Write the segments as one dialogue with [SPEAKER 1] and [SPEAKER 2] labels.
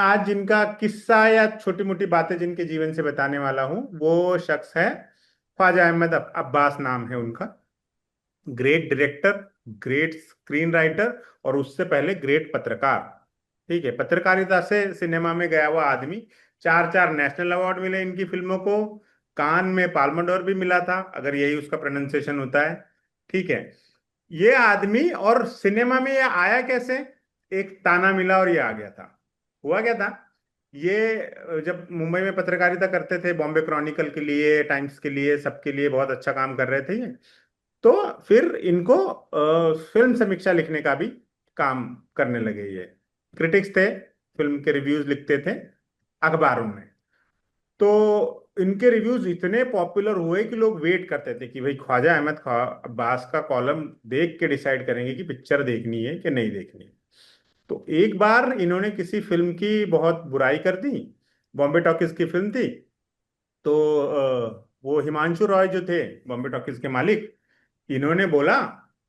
[SPEAKER 1] आज जिनका किस्सा या छोटी मोटी बातें जिनके जीवन से बताने वाला हूँ वो शख्स है ख्वाजा अहमद अब्बास नाम है उनका। Great director, great screen writer और उससे पहले ग्रेट पत्रकार। ठीक है, पत्रकारिता से सिनेमा में गया हुआ आदमी। चार चार नेशनल अवार्ड मिले इनकी फिल्मों को। कान में पाल्म डोर भी मिला था, अगर यही उसका प्रोनाउंसिएशन होता है। ठीक है, ये आदमी और सिनेमा में ये आया कैसे? एक ताना मिला और ये आ गया था। हुआ क्या था? ये जब मुंबई में पत्रकारिता करते थे, बॉम्बे क्रॉनिकल के लिए, टाइम्स के लिए, सबके लिए बहुत अच्छा काम कर रहे थे ये। तो फिर इनको फिल्म समीक्षा लिखने का भी काम करने लगे ये। क्रिटिक्स थे, फिल्म के रिव्यूज लिखते थे अखबारों में। तो इनके रिव्यूज इतने पॉपुलर हुए कि लोग वेट करते थे कि भाई ख्वाजा अहमद अब्बास का कॉलम देख के डिसाइड करेंगे कि पिक्चर देखनी है कि नहीं देखनी है। तो एक बार इन्होंने किसी फिल्म की बहुत बुराई कर दी। बॉम्बे टॉकीज की फिल्म थी। तो वो हिमांशु रॉय जो थे बॉम्बे टॉकीज के मालिक, इन्होंने बोला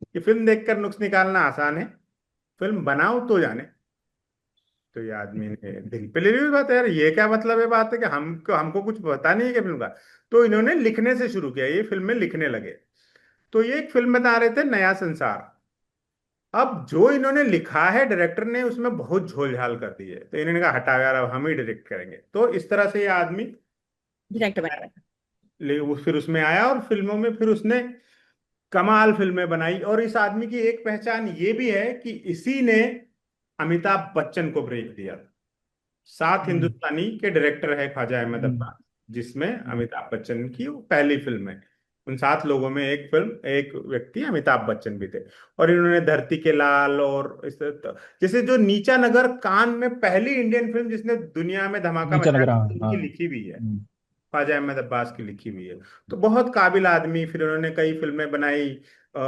[SPEAKER 1] कि फिल्म देखकर नुक्स निकालना आसान है, फिल्म बनाओ तो जाने। तो ये आदमी ने दिल पे ले ली हुई बात है, यार ये क्या मतलब है बात है कि हमको हमको कुछ पता नहीं है कि फिल्म का। तो इन्होंने लिखने से शुरू किया, ये फिल्म में लिखने लगे। तो ये एक फिल्म बता रहे थे, नया संसार। अब जो इन्होंने लिखा है डायरेक्टर ने उसमें बहुत झोल झाल कर दी है, तो इन्होंने कहा हटाओ यार, अब हम ही डायरेक्ट करेंगे। तो इस तरह से ये आदमी
[SPEAKER 2] डायरेक्टर बना है।
[SPEAKER 1] फिर उसमें आया और फिल्मों में फिर उसने कमाल फिल्में बनाई। और इस आदमी की एक पहचान ये भी है कि इसी ने अमिताभ बच्चन को ब्रेक दिया। सात
[SPEAKER 2] हम्म।
[SPEAKER 1] हिंदुस्तानी के डायरेक्टर है ख्वाजा अहमद
[SPEAKER 2] हम्म।
[SPEAKER 1] अब्बास, जिसमें
[SPEAKER 2] हम्म।
[SPEAKER 1] अमिताभ बच्चन की वो पहली फिल्म है। उन सात लोगों में एक फिल्म, एक व्यक्ति अमिताभ बच्चन भी थे। और इन्होंने धरती के लाल और जैसे जो नीचा नगर, कान में पहली इंडियन फिल्म जिसने दुनिया में धमाका
[SPEAKER 2] नीचा
[SPEAKER 1] मचाया,
[SPEAKER 2] लग रहा।
[SPEAKER 1] उनकी
[SPEAKER 2] हाँ।
[SPEAKER 1] लिखी हुई है।
[SPEAKER 2] हम्म।
[SPEAKER 1] ख्वाजा अहमद अब्बास की लिखी हुई है। तो बहुत काबिल आदमी। फिर उन्होंने कई फिल्में बनाई।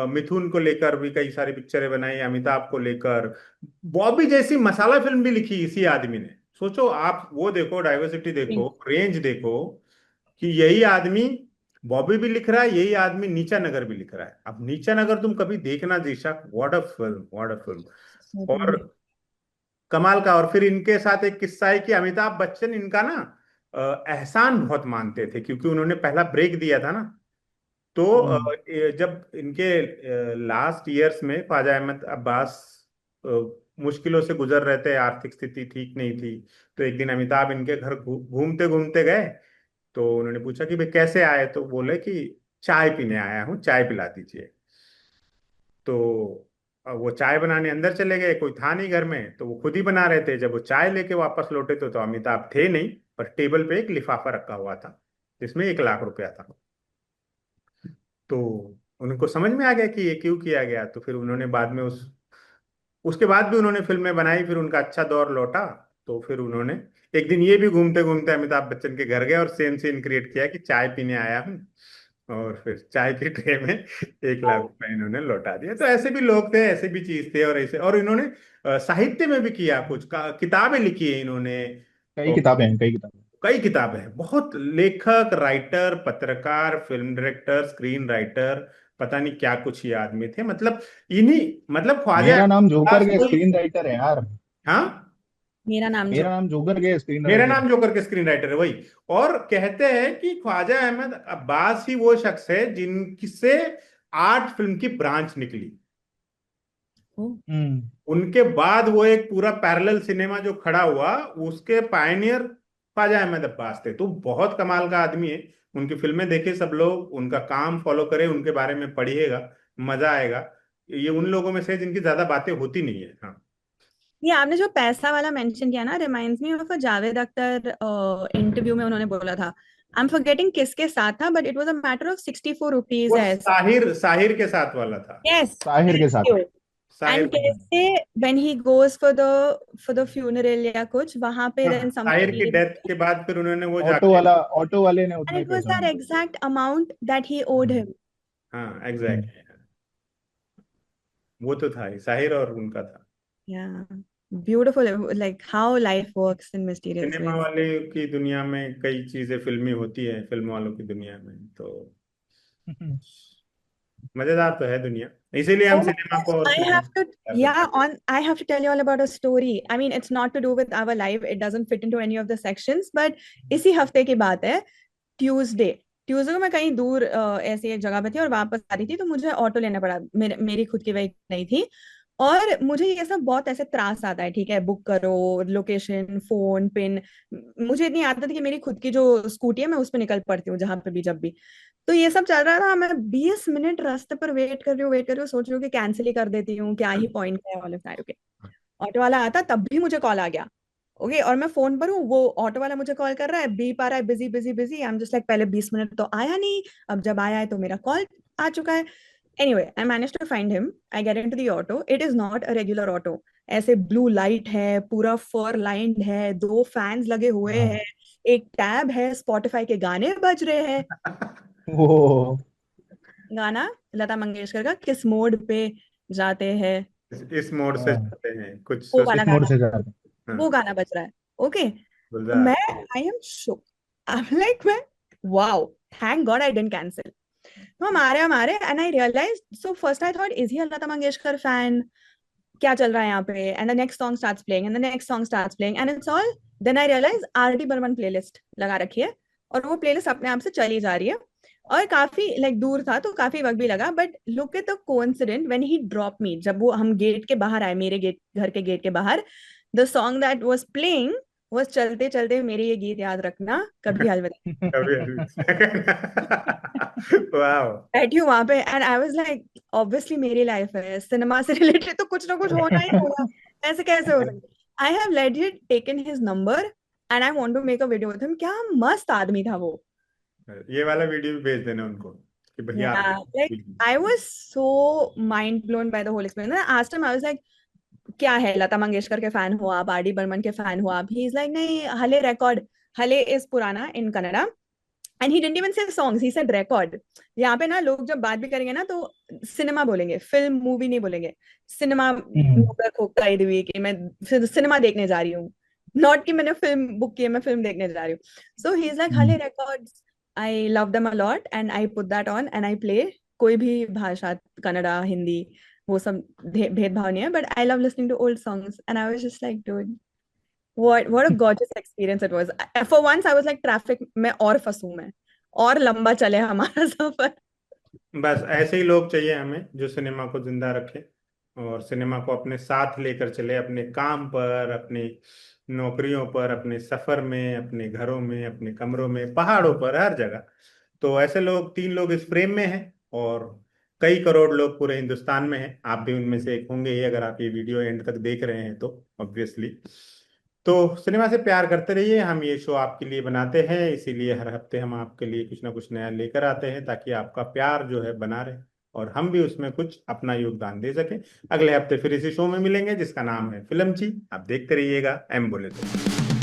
[SPEAKER 1] मिथुन को लेकर भी कई सारी पिक्चरें बनाई, अमिताभ को लेकर। बॉबी जैसी मसाला फिल्म भी लिखी इसी आदमी ने। सोचो आप, वो देखो, डाइवर्सिटी देखो, रेंज देखो, कि यही आदमी बॉबी भी लिख रहा है, यही आदमी नीचा नगर भी लिख रहा है। अब नीचा नगर तुम कभी देखना geisha, what a film, what a film. और कमाल का। और फिर इनके साथ एक किस्सा है कि अमिताभ बच्चन इनका ना एहसान बहुत मानते थे, क्योंकि उन्होंने पहला ब्रेक दिया था ना। तो
[SPEAKER 2] हम्म।
[SPEAKER 1] ये जब इनके लास्ट ईयर्स में ख्वाजा अहमद अब्बास अ, मुश्किलों से गुजर रहे थे, आर्थिक स्थिति ठीक नहीं थी। तो एक दिन अमिताभ इनके घर घूमते घूमते गए। तो उन्होंने पूछा कि भाई कैसे आए, तो बोले कि चाय पीने आया हूँ, चाय पिला दीजिए। तो वो चाय बनाने अंदर चले गए, कोई था नहीं घर में, तो वो खुद ही बना रहे थे। जब वो चाय लेके वापस लौटे तो अमिताभ थे नहीं, पर टेबल पे एक लिफाफा रखा हुआ था जिसमें 1 लाख रुपया था। तो उनको समझ में आ गया कि ये क्यों किया गया। तो फिर उन्होंने बाद में उसके बाद भी उन्होंने फिल्में बनाई, फिर उनका अच्छा दौर लौटा। तो फिर उन्होंने एक दिन ये भी घूमते घूमते अमिताभ बच्चन के घर गए और सेम सीन क्रिएट किया कि चाय पीने आया हूँ। और फिर चाय की ट्रे में 1 लाख रुपए इन्होंने लौटा दिया। तो ऐसे भी लोग थे, ऐसे भी चीज थे। और ऐसे, और इन्होंने साहित्य में भी किया कुछ किताबें लिखी है इन्होंने।
[SPEAKER 2] कई किताबें हैं, कई किताबें।
[SPEAKER 1] कई किताबें हैं, बहुत लेखक, राइटर, पत्रकार, फिल्म डायरेक्टर, स्क्रीन राइटर, पता नहीं क्या कुछ ये आदमी थे। मतलब इन्हीं, मतलब ख्वाजा
[SPEAKER 2] मेरा नाम जोकर
[SPEAKER 1] अब्बास
[SPEAKER 2] के
[SPEAKER 1] कोई।
[SPEAKER 2] स्क्रीन राइटर है यार।
[SPEAKER 1] हाँ,
[SPEAKER 2] मेरा नाम जो। मेरा नाम जोकर के स्क्रीन
[SPEAKER 1] मेरा
[SPEAKER 2] राइटर
[SPEAKER 1] नाम
[SPEAKER 2] है।
[SPEAKER 1] जोकर के स्क्रीन राइटर है वही। और कहते हैं कि ख्वाजा अहमद अब्बास ही वो शख्स है जिनसे आर्ट फिल्म की ब्रांच निकली।
[SPEAKER 2] हम्म।
[SPEAKER 1] उनके बाद वो एक पूरा पैरेलल सिनेमा जो खड़ा हुआ, उसके पायनियर ख्वाजा अहमद अब्बास थे। तो बहुत कमाल का आदमी है। उनकी फिल्में देखे सब लोग, उनका काम फॉलो करें, उनके बारे में पढ़िएगा, मजा आएगा। ये उन लोगों में से जिनकी ज्यादा बातें होती नहीं है। हाँ।
[SPEAKER 2] ये आपने जो पैसा वाला मेंशन किया ना, reminds me of a Javed Akhtar interview में उन्होंने बोला था। आई एम फॉरगेटिंग किसके साथ था, but it was a matter of 64 rupees
[SPEAKER 1] वो
[SPEAKER 2] है ऐसा।
[SPEAKER 1] साहिर साहिर के साथ वाला था।
[SPEAKER 2] यस।
[SPEAKER 1] हाँ,
[SPEAKER 2] थैंक
[SPEAKER 1] हाँ।
[SPEAKER 2] के के साथ। यू।
[SPEAKER 1] साहिर
[SPEAKER 2] एंड
[SPEAKER 1] के साथ।
[SPEAKER 2] कैसे when he goes for the funeral या कुछ वहां पे,
[SPEAKER 1] हाँ,
[SPEAKER 2] देन
[SPEAKER 1] साहिर की
[SPEAKER 2] समबडी,
[SPEAKER 1] डेथ के बाद फिर उन्होंने वो
[SPEAKER 2] ऑटो
[SPEAKER 1] जाके।
[SPEAKER 2] वाला, ऑटो वाले ने
[SPEAKER 1] हाँ,
[SPEAKER 2] उतना
[SPEAKER 1] हाँ।
[SPEAKER 2] ही एंड इट वाज
[SPEAKER 1] हाँ,
[SPEAKER 2] दैट
[SPEAKER 1] हाँ।
[SPEAKER 2] Exact amount that he owed him.
[SPEAKER 1] हाँ,
[SPEAKER 2] हम्म।
[SPEAKER 1] एग्जैक्टली। वो तो था ही, साहिर और उनका था।
[SPEAKER 2] Yeah beautiful, like how life works in mysterious
[SPEAKER 1] cinema
[SPEAKER 2] ways.
[SPEAKER 1] वाले की दुनिया में कई चीजें फिल्मी होती है, फिल्म वालों की दुनिया में तो मजेदार तो है दुनिया, इसीलिए हम
[SPEAKER 2] Oh my
[SPEAKER 1] सिनेमा को
[SPEAKER 2] gosh,
[SPEAKER 1] और
[SPEAKER 2] I
[SPEAKER 1] फिल्मों
[SPEAKER 2] have
[SPEAKER 1] को
[SPEAKER 2] to,
[SPEAKER 1] प्यार
[SPEAKER 2] yeah,
[SPEAKER 1] करते हैं।
[SPEAKER 2] I have to tell you all about a story. I mean, it's not to do with our life. It doesn't fit into any of the sections, but इसी हफ्ते की बात है। ट्यूसडे ट्यूसडे को मैं कहीं दूर ऐसी एक जगह पे थी और वापस आ रही थी, तो मुझे ऑटो लेना पड़ा। मेरी खुद की बाइक नहीं थी। और मुझे ये सब बहुत ऐसे त्रास आता है, ठीक है, बुक करो, लोकेशन, फोन पिन। मुझे इतनी आदत है कि मेरी खुद की जो स्कूटी है मैं उस पर निकल पड़ती हूँ जहां पे भी, जब भी। तो ये सब चल रहा था, मैं 20 मिनट रास्ते पर वेट कर रही हूँ, सोच रही हूँ कि कैंसिल ही कर देती हूँ, क्या ही पॉइंट है ऑल ऑफ दैट। ऑटो वाला आता तब भी मुझे कॉल आ गया। ओके, और मैं फोन पर हूँ, वो ऑटो वाला मुझे कॉल कर रहा है, बीप आ रहा है, busy busy busy. I am just like, पहले 20 मिनट तो आया नहीं, अब जब आया है तो मेरा कॉल आ चुका है। Anyway, I manage to find him, I get into the auto. It is not a regular auto. ऐसे ब्लू लाइट है, पूरा फर लाइंड है, दो फैंस लगे हुए
[SPEAKER 3] हाँ।
[SPEAKER 2] हैं, एक टैब है, स्पॉटिफाई के गाने बज रहे हैं।
[SPEAKER 3] वो
[SPEAKER 2] गाना लता मंगेशकर का किस मोड पे जाते हैं,
[SPEAKER 1] इस मोड से
[SPEAKER 3] हाँ,
[SPEAKER 1] जाते हैं कुछ
[SPEAKER 2] वो
[SPEAKER 1] सोच।
[SPEAKER 2] वाला
[SPEAKER 3] इस मोड
[SPEAKER 2] गाना,
[SPEAKER 3] से जाते हैं।
[SPEAKER 1] हाँ,
[SPEAKER 2] वो गाना बज रहा है। ओके,
[SPEAKER 1] गुलजार।
[SPEAKER 2] मैं, I am show, I am like, मैं, wow, thank God I didn't cancel. तो हमारे and I realise, so first I thought, is he a Lata Mangeshkar fan, क्या चल रहा है यहाँ पे? And the next song starts playing and the next song starts playing and it's all. Then I realise RD Burman playlist लगा रखी है, और वो प्लेलिस्ट अपने आप से चली जा रही है। और काफी लाइक दूर था तो काफी वक्त भी लगा, but look at the coincident when he drop me, जब वो हम गेट के बाहर आए, मेरे गेट, घर के गेट के बाहर, the song that was playing was चलते चलते मेरे ये गीत याद रखना, कभी अलविदा।
[SPEAKER 1] कभी वाह।
[SPEAKER 2] बैठी हूँ वहां पे and I was like, obviously मेरी लाइफ है, सिनेमा से रिलेटेड तो कुछ ना कुछ होना ही होगा, ऐसे कैसे हो सकता। I have legit taken his number and I want to make a video with him. क्या मस्त आदमी था वो।
[SPEAKER 1] ये वाला वीडियो भी भेज देना उनको कि भैया आप
[SPEAKER 2] Yeah, like I was so mind blown by the whole experience. And I asked him, I was like, क्या है, लता मंगेशकर के फैन हो आप, आर डी बर्मन के फैन हो आप? ही इज लाइक, नहीं, हले रिकॉर्ड, हले इज पुराना in Kannada. And he didn't even say songs, he said record. यहाँ पे ना लोग जब बात भी करेंगे ना तो सिनेमा बोलेंगे, फिल्म मूवी नहीं बोलेंगे। सिनेमा होता है कि मैं सिनेमा देखने जा रही हूँ, नॉट कि मैंने फिल्म बुक की है, मैं फिल्म देखने जा रही हूँ। सो ही इज लाइक, हले records, I love them a lot and I put that on and I play. कोई भी भाषा, कन्नड़ा, हिंदी, वो सब भेदभाव नहीं है, but I love listening to old songs and I was just like, dude, what a gorgeous experience it was. For once I was like, traffic में और फंसू मैं, और लंबा चले हमारा सफर।
[SPEAKER 1] बस ऐसे ही लोग चाहिए हमें जो सिनेमा को जिंदा रखे और सिनेमा को अपने साथ लेकर चले, अपने काम पर, अपनी नौकरियों पर, अपने सफर में, अपने घरों में, अपने कमरों में, पहाड़ों पर, हर जगह। तो ऐसे लोग, 3 लोग इस फ्रेम में हैं और कई करोड़ लोग पूरे हिंदुस्तान में हैं। आप भी उनमें से एक होंगे ही अगर आप ये वीडियो एंड तक देख रहे हैं तो, ऑब्वियसली। तो सिनेमा से प्यार करते रहिए। हम ये शो आपके लिए बनाते हैं, इसीलिए हर हफ्ते हम आपके लिए कुछ ना कुछ नया लेकर आते हैं ताकि आपका प्यार जो है बना रहे और हम भी उसमें कुछ अपना योगदान दे सकें। अगले हफ्ते फिर इसी शो में मिलेंगे जिसका नाम है फिल्मची। आप देखते रहिएगा एम बोले तो।